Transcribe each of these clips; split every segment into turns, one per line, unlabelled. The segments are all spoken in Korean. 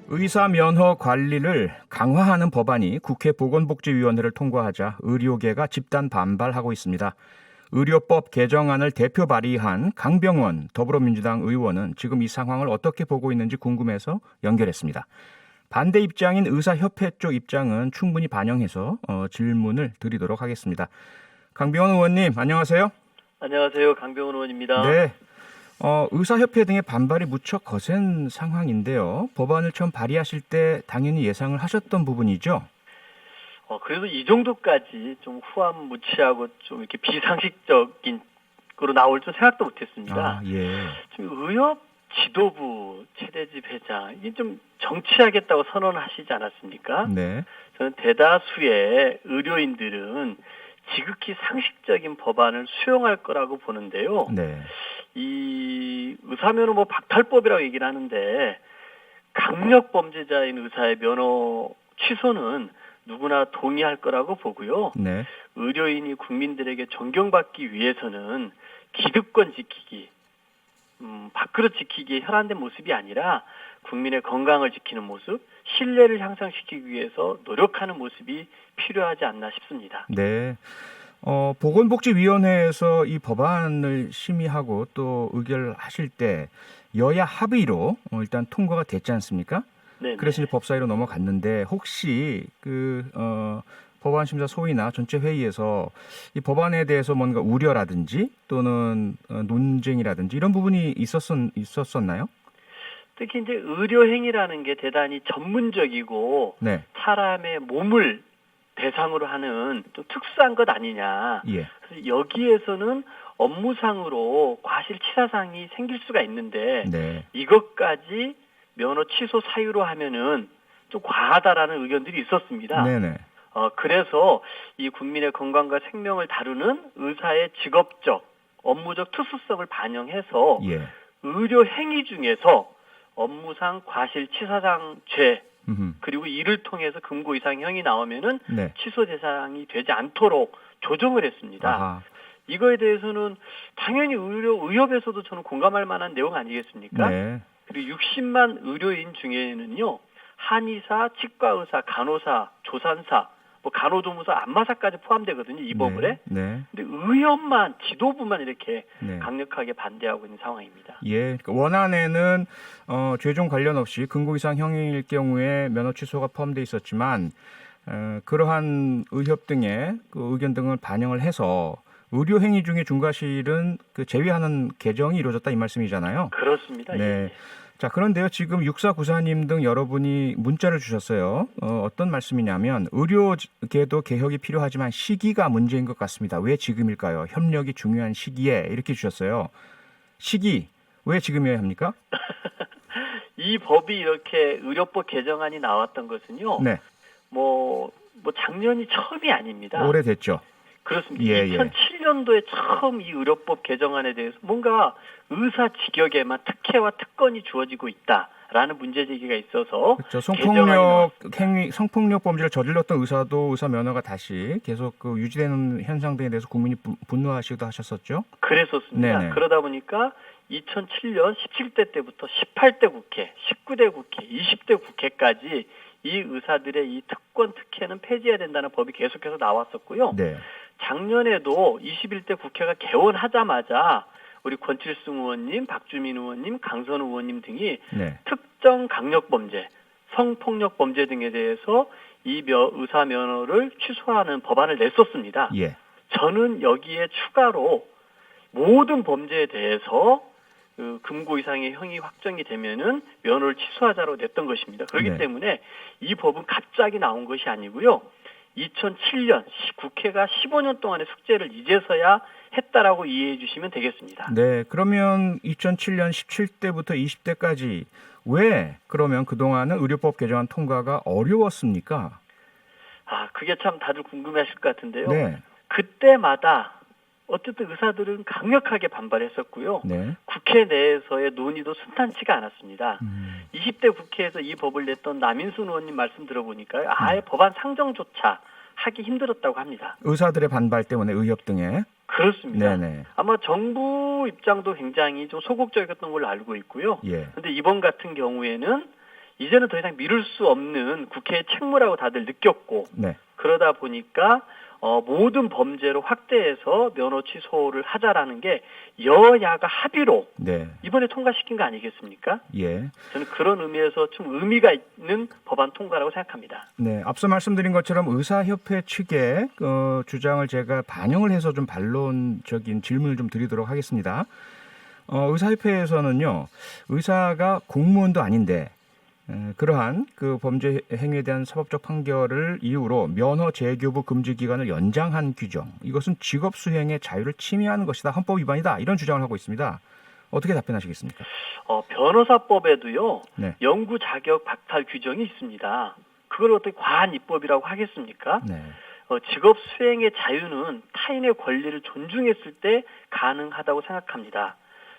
의사 면허 관리를 강화하는 법안이 국회 보건복지위원회를 통과하자 의료계가 집단 반발하고 있습니다. 의료법 개정안을 대표 발의한 강병원 더불어민주당 의원은 지금 이 상황을 어떻게 보고 있는지 궁금해서 연결했습니다. 반대 입장인 의사협회 쪽 입장은 충분히 반영해서 질문을 드리도록 하겠습니다. 강병원 의원님, 안녕하세요.
안녕하세요. 강병원 의원입니다.
네. 의사협회 등의 반발이 무척 거센 상황인데요. 법안을 처음 발의하실 때 당연히 예상을 하셨던 부분이죠?
그래도 이 정도까지 좀 후한무치하고 좀 이렇게 비상식적인 거로 나올 줄 생각도 못했습니다.
예.
지금 의협 지도부 최대집 회장 이게 좀 정치하겠다고 선언하시지 않았습니까?
네.
저는 대다수의 의료인들은 지극히 상식적인 법안을 수용할 거라고 보는데요.
네.
이 의사면허 박탈법이라고 얘기를 하는데 강력 범죄자인 의사의 면허 취소는 누구나 동의할 거라고 보고요.
네.
의료인이 국민들에게 존경받기 위해서는 기득권 지키기, 밥그릇 지키기에 혈안된 모습이 아니라 국민의 건강을 지키는 모습, 신뢰를 향상시키기 위해서 노력하는 모습이 필요하지 않나 싶습니다.
네. 보건복지위원회에서 이 법안을 심의하고 또 의결하실 때 여야 합의로 일단 통과가 됐지 않습니까?
네네.
그래서 이제 법사위로 넘어갔는데 혹시 법안 심사 소위나 전체 회의에서 이 법안에 대해서 뭔가 우려라든지 또는 논쟁이라든지 이런 부분이 있었었나요?
특히 이제 의료행위라는 게 대단히 전문적이고
네.
사람의 몸을 대상으로 하는 또 특수한 것 아니냐.
예.
그래서 여기에서는 업무상으로 과실치사상이 생길 수가 있는데
네.
이것까지 면허 취소 사유로 하면은 좀 과하다라는 의견들이 있었습니다.
네네.
그래서 이 국민의 건강과 생명을 다루는 의사의 직업적, 업무적 특수성을 반영해서
예.
의료 행위 중에서 업무상 과실치사상 죄 그리고 이를 통해서 금고 이상형이 나오면은
네.
취소 대상이 되지 않도록 조정을 했습니다.
아하.
이거에 대해서는 당연히 의협에서도 저는 공감할 만한 내용 아니겠습니까?
네.
그리고 60만 의료인 중에는요, 한의사, 치과의사, 간호사, 조산사, 간호조무사, 안마사까지 포함되거든요, 이 법에.
네.
근데 의협만, 지도부만 이렇게
네.
강력하게 반대하고 있는 상황입니다.
예. 그러니까 원안에는 죄종 관련 없이 금고 이상 형일 경우에 면허 취소가 포함되어 있었지만 그러한 의협 등의 그 의견 등을 반영을 해서 의료 행위 중에 중과실은 제외하는 개정이 이루어졌다 이 말씀이잖아요.
그렇습니다.
네.
예.
자, 그런데요. 지금 6494님 등 여러분이 문자를 주셨어요. 어떤 말씀이냐면 의료계도 개혁이 필요하지만 시기가 문제인 것 같습니다. 왜 지금일까요? 협력이 중요한 시기에 이렇게 주셨어요. 시기 왜 지금이어야 합니까?
이 법이 이렇게 의료법 개정안이 나왔던 것은요.
네.
작년이 처음이 아닙니다.
오래됐죠.
그렇습니다.
예,
2007년도에 처음 이 의료법 개정안에 대해서 뭔가 의사 직역에만 특혜와 특권이 주어지고 있다라는 문제 제기가 있어서
그렇죠. 성폭력 범죄를 저질렀던 의사도 의사 면허가 다시 계속 유지되는 현상 등에 대해서 국민이 분노하시기도 하셨었죠.
그랬었습니다.
네네.
그러다 보니까 2007년 17대 때부터 18대 국회, 19대 국회, 20대 국회까지 이 의사들의 이 특권 특혜는 폐지해야 된다는 법이 계속해서 나왔었고요.
네.
작년에도 21대 국회가 개원하자마자 우리 권칠승 의원님, 박주민 의원님, 강선우 의원님 등이
네.
특정 강력범죄, 성폭력 범죄 등에 대해서 이 의사 면허를 취소하는 법안을 냈었습니다.
예.
저는 여기에 추가로 모든 범죄에 대해서 금고 이상의 형이 확정이 되면은 면허를 취소하자로 냈던 것입니다. 그렇기
네.
때문에 이 법은 갑자기 나온 것이 아니고요. 2007년 국회가 15년 동안의 숙제를 이제서야 했다라고 이해해 주시면 되겠습니다.
네, 그러면 2007년 17대부터 20대까지 왜 그러면 그동안은 의료법 개정안 통과가 어려웠습니까?
그게 참 다들 궁금해하실 것 같은데요.
네.
그때마다 어쨌든 의사들은 강력하게 반발했었고요.
네.
국회 내에서의 논의도 순탄치가 않았습니다. 20대 국회에서 이 법을 냈던 남인순 의원님 말씀 들어보니까요. 아예 법안 상정조차 하기 힘들었다고 합니다.
의사들의 반발 때문에 의협 등에.
그렇습니다.
네네.
아마 정부 입장도 굉장히 좀 소극적이었던 걸로 알고 있고요.
예.
그런데 이번 같은 경우에는 이제는 더 이상 미룰 수 없는 국회의 책무라고 다들 느꼈고
네.
그러다 보니까 모든 범죄로 확대해서 면허 취소를 하자라는 게 여야가 합의로
네.
이번에 통과시킨 거 아니겠습니까?
예.
저는 그런 의미에서 좀 의미가 있는 법안 통과라고 생각합니다.
네, 앞서 말씀드린 것처럼 의사협회 측의 주장을 제가 반영을 해서 좀 반론적인 질문을 좀 드리도록 하겠습니다. 의사협회에서는요, 의사가 공무원도 아닌데 그러한 그 범죄 행위에 대한 사법적 판결을 이유로 면허 재교부 금지 기간을 연장한 규정, 이것은 직업 수행의 자유를 침해하는 것이다, 헌법 위반이다, 이런 주장을 하고 있습니다. 어떻게 답변하시겠습니까?
변호사법에도요,
네.
영구 자격 박탈 규정이 있습니다. 그걸 어떻게 과한 입법이라고 하겠습니까?
네.
직업 수행의 자유는 타인의 권리를 존중했을 때 가능하다고 생각합니다.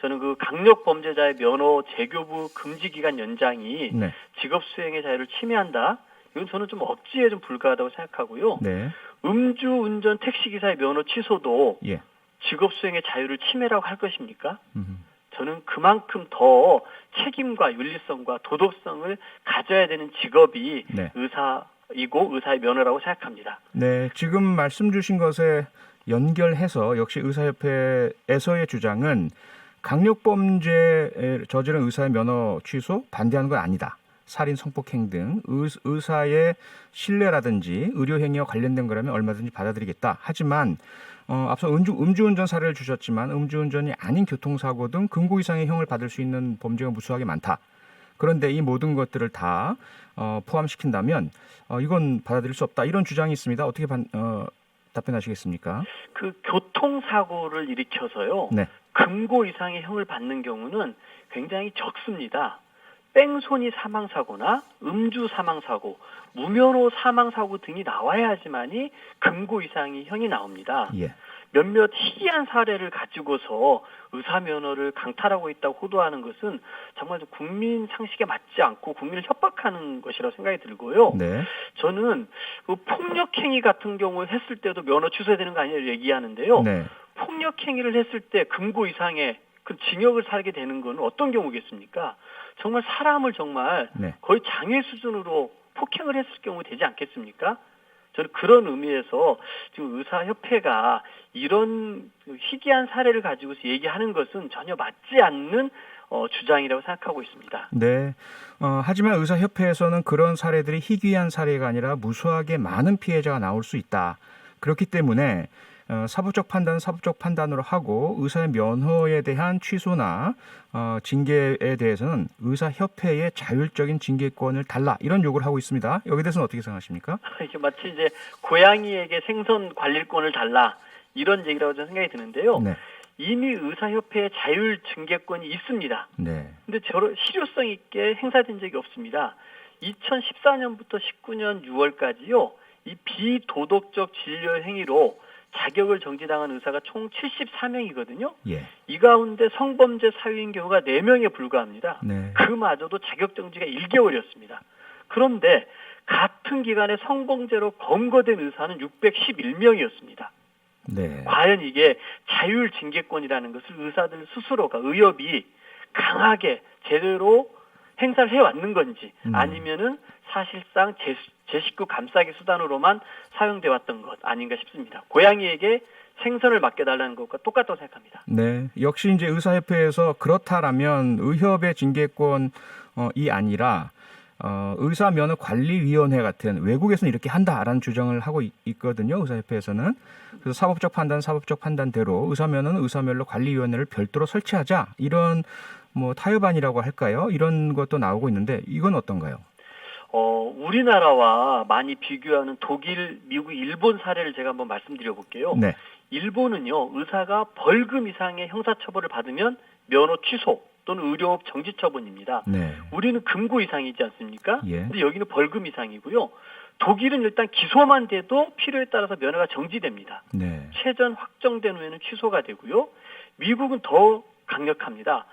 저는 그 강력 범죄자의 면허 재교부 금지 기간 연장이
네.
직업 수행의 자유를 침해한다. 이건 저는 좀 억지에 좀 불과하다고 생각하고요.
네.
음주운전 택시기사의 면허 취소도
예.
직업 수행의 자유를 침해라고 할 것입니까?
음.
저는 그만큼 더 책임과 윤리성과 도덕성을 가져야 되는 직업이
네.
의사이고 의사의 면허라고 생각합니다.
네, 지금 말씀 주신 것에 연결해서 역시 의사협회에서의 주장은 강력범죄에 저지른 의사의 면허 취소 반대하는 건 아니다. 살인, 성폭행 등 의사의 신뢰라든지 의료행위와 관련된 거라면 얼마든지 받아들이겠다. 하지만 앞서 음주운전 사례를 주셨지만 음주운전이 아닌 교통사고 등 금고 이상의 형을 받을 수 있는 범죄가 무수하게 많다. 그런데 이 모든 것들을 다 포함시킨다면 이건 받아들일 수 없다. 이런 주장이 있습니다. 어떻게 답변하시겠습니까?
그 교통사고를 일으켜서요.
네.
금고 이상의 형을 받는 경우는 굉장히 적습니다. 뺑소니 사망사고나 음주 사망사고, 무면허 사망사고 등이 나와야지만이 금고 이상의 형이 나옵니다.
예.
몇몇 희귀한 사례를 가지고서 의사면허를 강탈하고 있다고 호도하는 것은 정말 국민 상식에 맞지 않고 국민을 협박하는 것이라고 생각이 들고요.
네.
저는 그 폭력행위 같은 경우 했을 때도 면허 취소해야 되는 거 아니냐고 얘기하는데요.
네.
폭력행위를 했을 때 금고 이상의 그 징역을 살게 되는 건 어떤 경우겠습니까? 정말 사람을 정말
네.
거의 장애 수준으로 폭행을 했을 경우 되지 않겠습니까? 저는 그런 의미에서 지금 의사협회가 이런 희귀한 사례를 가지고서 얘기하는 것은 전혀 맞지 않는 주장이라고 생각하고 있습니다.
네. 하지만 의사협회에서는 그런 사례들이 희귀한 사례가 아니라 무수하게 많은 피해자가 나올 수 있다. 그렇기 때문에 사법적 판단으로 하고 의사의 면허에 대한 취소나 징계에 대해서는 의사협회의 자율적인 징계권을 달라, 이런 요구를 하고 있습니다. 여기에 대해서는 어떻게 생각하십니까?
이게 마치 이제 고양이에게 생선 관리권을 달라, 이런 얘기라고 저는 생각이 드는데요.
네.
이미 의사협회의 자율 징계권이 있습니다.
네.
근데 저런 실효성 있게 행사된 적이 없습니다. 2014년부터 19년 6월까지요. 이 비도덕적 진료 행위로 자격을 정지당한 의사가 총 74명이거든요.
예.
이 가운데 성범죄 사유인 경우가 4명에 불과합니다.
네.
그마저도 자격 정지가 1개월이었습니다. 그런데 같은 기간에 성범죄로 검거된 의사는 611명이었습니다.
네.
과연 이게 자율 징계권이라는 것을 의사들 스스로가, 의협이 강하게 제대로 행사를 해왔는 건지, 아니면은 사실상 제 식구 감싸기 수단으로만 사용돼 왔던 것 아닌가 싶습니다. 고양이에게 생선을 맡겨달라는 것과 똑같다고 생각합니다.
네. 역시 이제 의사협회에서 그렇다라면 의협의 징계권이 아니라 의사면허관리위원회 같은, 외국에서는 이렇게 한다라는 주장을 하고 있거든요. 의사협회에서는. 그래서 사법적 판단대로 의사면허는 의사면허관리위원회를 별도로 설치하자, 이런 타협안이라고 할까요? 이런 것도 나오고 있는데 이건 어떤가요?
우리나라와 많이 비교하는 독일, 미국, 일본 사례를 제가 한번 말씀드려 볼게요.
네.
일본은요, 의사가 벌금 이상의 형사처벌을 받으면 면허 취소 또는 의료업 정지 처분입니다.
네.
우리는 금고 이상이지 않습니까?
예.
근데 여기는 벌금 이상이고요. 독일은 일단 기소만 돼도 필요에 따라서 면허가 정지됩니다.
네.
최전 확정된 후에는 취소가 되고요. 미국은 더 강력합니다.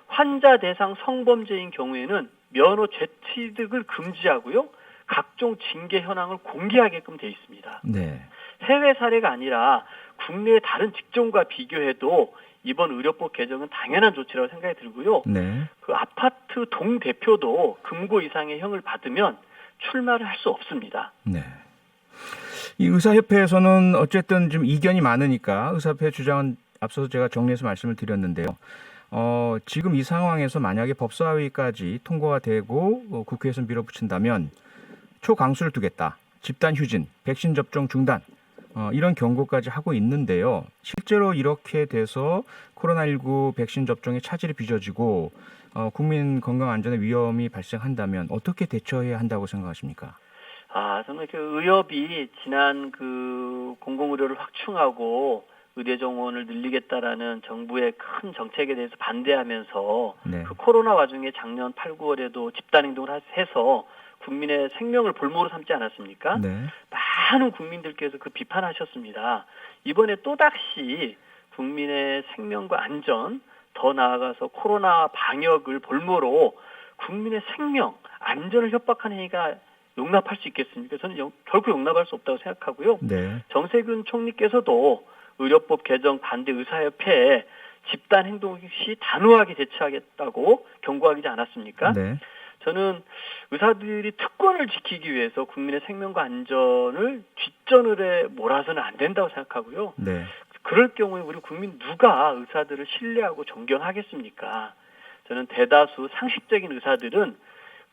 환자 대상 성범죄인 경우에는 면허 재취득을 금지하고요. 각종 징계 현황을 공개하게끔 돼 있습니다.
네.
해외 사례가 아니라 국내의 다른 직종과 비교해도 이번 의료법 개정은 당연한 조치라고 생각이 들고요.
네.
그 아파트 동 대표도 금고 이상의 형을 받으면 출마를 할 수 없습니다.
네. 이 의사협회에서는 어쨌든 좀 이견이 많으니까 의사협회 주장은 앞서서 제가 정리해서 말씀을 드렸는데요. 지금 이 상황에서 만약에 법사위까지 통과가 되고 국회에서 밀어붙인다면 초강수를 두겠다. 집단 휴진, 백신 접종 중단 이런 경고까지 하고 있는데요. 실제로 이렇게 돼서 코로나19 백신 접종에 차질이 빚어지고 국민 건강 안전에 위험이 발생한다면 어떻게 대처해야 한다고 생각하십니까?
저는 그 의협이 지난 그 공공의료를 확충하고 의대 정원을 늘리겠다라는 정부의 큰 정책에 대해서 반대하면서
네.
그 코로나 와중에 작년 8, 9월에도 집단 행동을 해서 국민의 생명을 볼모로 삼지 않았습니까?
네.
많은 국민들께서 그 비판하셨습니다. 이번에 또다시 국민의 생명과 안전, 더 나아가서 코로나 방역을 볼모로 국민의 생명, 안전을 협박하는 행위가 용납할 수 있겠습니까? 저는 결코 용납할 수 없다고 생각하고요.
네.
정세균 총리께서도 의료법 개정 반대 의사협회에 집단 행동 시 단호하게 대처하겠다고 경고하지 않았습니까?
네.
저는 의사들이 특권을 지키기 위해서 국민의 생명과 안전을 뒷전을에 몰아서는 안 된다고 생각하고요.
네.
그럴 경우에 우리 국민 누가 의사들을 신뢰하고 존경하겠습니까? 저는 대다수 상식적인 의사들은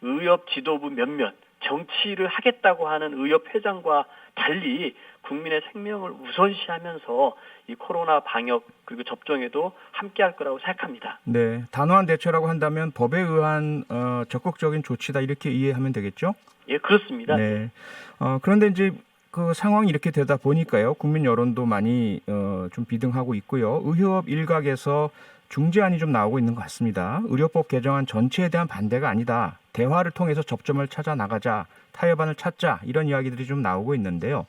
의협 지도부 몇몇 정치를 하겠다고 하는 의협 회장과 달리 국민의 생명을 우선시하면서 이 코로나 방역 그리고 접종에도 함께할 거라고 생각합니다.
네, 단호한 대처라고 한다면 법에 의한 적극적인 조치다 이렇게 이해하면 되겠죠?
예, 그렇습니다.
네. 그런데 이제 그 상황이 이렇게 되다 보니까요, 국민 여론도 많이 좀 비등하고 있고요. 의협 일각에서 중재안이 좀 나오고 있는 것 같습니다. 의료법 개정안 전체에 대한 반대가 아니다. 대화를 통해서 접점을 찾아 나가자, 타협안을 찾자 이런 이야기들이 좀 나오고 있는데요.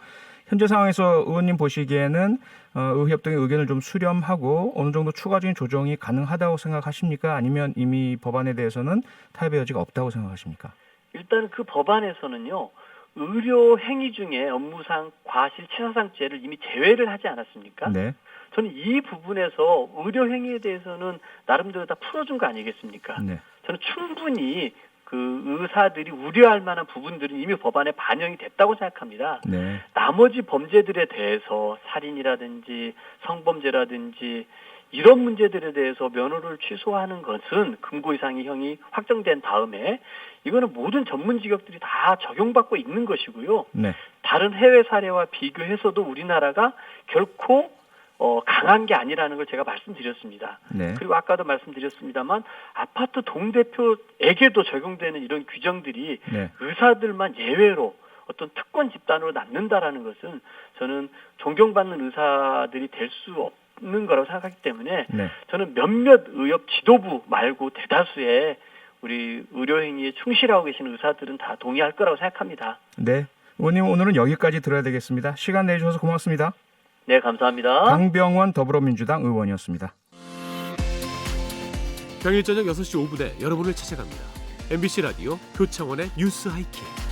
현재 상황에서 의원님 보시기에는 의협 등의 의견을 좀 수렴하고 어느 정도 추가적인 조정이 가능하다고 생각하십니까? 아니면 이미 법안에 대해서는 타협의 여지가 없다고 생각하십니까?
일단 그 법안에서는요. 의료 행위 중에 업무상 과실 치사상죄를 이미 제외를 하지 않았습니까?
네.
저는 이 부분에서 의료 행위에 대해서는 나름대로 다 풀어준 거 아니겠습니까?
네.
저는 충분히 그 의사들이 우려할 만한 부분들은 이미 법안에 반영이 됐다고 생각합니다.
네.
나머지 범죄들에 대해서 살인이라든지 성범죄라든지 이런 문제들에 대해서 면허를 취소하는 것은 금고 이상의 형이 확정된 다음에 이거는 모든 전문 직업들이 다 적용받고 있는 것이고요.
네.
다른 해외 사례와 비교해서도 우리나라가 결코 강한 게 아니라는 걸 제가 말씀드렸습니다.
네.
그리고 아까도 말씀드렸습니다만 아파트 동대표에게도 적용되는 이런 규정들이
네.
의사들만 예외로 어떤 특권 집단으로 남는다라는 것은 저는 존경받는 의사들이 될 수 없는 거라고 생각하기 때문에
네.
저는 몇몇 의협 지도부 말고 대다수의 우리 의료행위에 충실하고 계신 의사들은 다 동의할 거라고 생각합니다.
네. 의원님 오늘은 여기까지 들어야 되겠습니다. 시간 내주셔서 고맙습니다.
네, 감사합니다.
강병원 더불어민주당 의원이었습니다.
평일 저녁 6시 5분에 여러분을 찾아갑니다. MBC 라디오 표창원의 뉴스 하이킥.